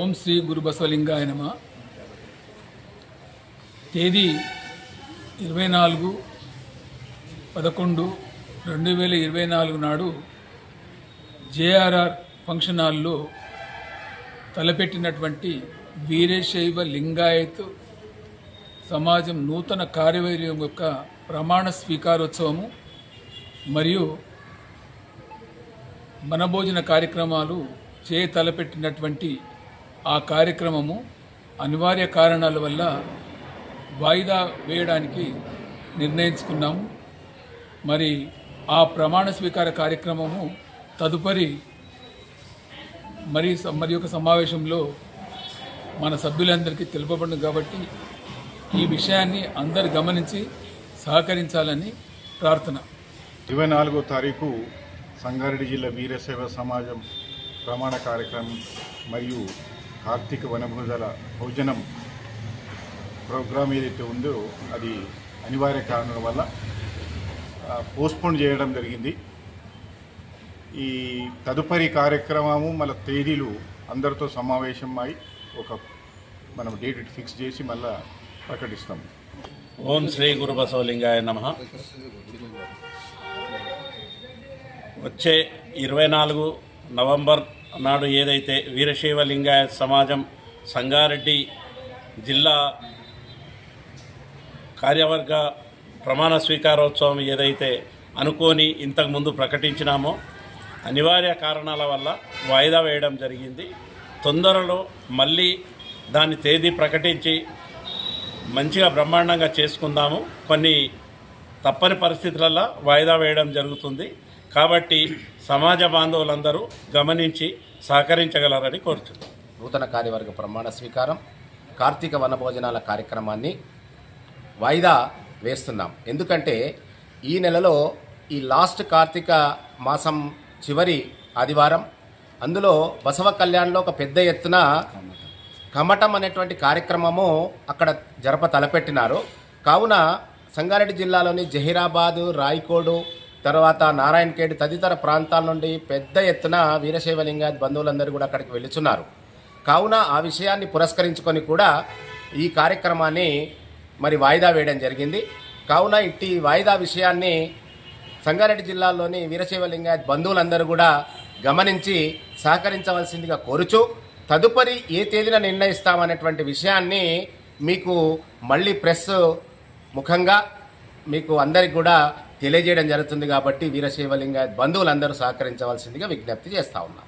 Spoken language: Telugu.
ఓం శ్రీ గురు బసవలింగాయ నమః. తేదీ 24/11/2024 నాడు జేఆర్ఆర్ ఫంక్షన్ హాల్లో తలపెట్టినటువంటి వీరశైవ లింగాయత్ సమాజం నూతన కార్యవర్గం యొక్క ప్రమాణ స్వీకారోత్సవము మరియు మనభోజన కార్యక్రమాలు తలపెట్టినటువంటి ఆ కార్యక్రమము అనివార్య కారణాల వల్ల వాయిదా వేయడానికి నిర్ణయించుకున్నాము. మరి ఆ ప్రమాణ స్వీకార కార్యక్రమము తదుపరి మరి ఒక సమావేశంలో మన సభ్యులందరికీ తెలుపబడింది కాబట్టి ఈ విషయాన్ని అందరు గమనించి సహకరించాలని ప్రార్థన. 24వ తారీఖు సంగారెడ్డి జిల్లా వీరశైవ సమాజం ప్రమాణ కార్యక్రమం మరియు కార్తీక భోజనం ప్రోగ్రాం ఏదైతే ఉందో అది అనివార్య కారణాల వల్ల పోస్ట్పోన్ చేయడం జరిగింది. ఈ తదుపరి కార్యక్రమము మళ్ళీ తేదీలు అందరితో సమావేశం అయి మనం డేట్ ఫిక్స్ చేసి మళ్ళీ ప్రకటిస్తాము. ఓం శ్రీ గురు బసవలింగాయ నమః. వచ్చే 24 నవంబర్ నాడు ఏదైతే వీరశైవ లింగాయత్ సమాజం సంగారెడ్డి జిల్లా కార్యవర్గ ప్రమాణ స్వీకారోత్సవం ఏదైతే అనుకోని ఇంతకుముందు ప్రకటించినామో అనివార్య కారణాల వల్ల వాయిదా వేయడం జరిగింది. తొందరలో మళ్ళీ దాని తేదీ ప్రకటించి మంచిగా బ్రహ్మాండంగా చేసుకుందాము. కొన్ని తప్పని పరిస్థితులలో వాయిదా వేయడం జరుగుతుంది కాబట్టి సమాజ బాంధవులందరూ గమనించి సహకరించగలరని కోరుతున్నాను. నూతన కార్యవర్గ ప్రమాణ స్వీకారం కార్తీక వనభోజనాల కార్యక్రమాన్ని వాయిదా వేస్తున్నాం. ఎందుకంటే ఈ నెలలో ఈ లాస్ట్ కార్తీక మాసం చివరి ఆదివారం, అందులో బసవ కళ్యాణ్లో ఒక పెద్ద ఎత్తున కమటం అనేటువంటి కార్యక్రమము అక్కడ తలపెట్టినారు. కావున సంగారెడ్డి జిల్లాలోని జహీరాబాదు, రాయకోడు, తర్వాత నారాయణఖేడ్ తదితర ప్రాంతాల నుండి పెద్ద ఎత్తున వీరశైవ లింగాయత్ బంధువులందరూ కూడా అక్కడికి వెళుచున్నారు. కావున ఆ విషయాన్ని పురస్కరించుకొని కూడా ఈ కార్యక్రమాన్ని మరి వాయిదా వేయడం జరిగింది. కావున ఇట్టి వాయిదా విషయాన్ని సంగారెడ్డి జిల్లాలోని వీరశైవ లింగాయత్ బంధువులందరూ కూడా గమనించి సహకరించవలసిందిగా కోరుచు తదుపరి ఏ తేదీన నిర్ణయిస్తామనేటువంటి విషయాన్ని మీకు మళ్ళీ ప్రెస్ ముఖంగా మీకు అందరికి కూడా తెలియజేయడం జరుగుతుంది. కాబట్టి వీరశైవ లింగాయత్ బంధువులందరూ సహకరించవలసిందిగా విజ్ఞప్తి చేస్తా ఉన్నాం.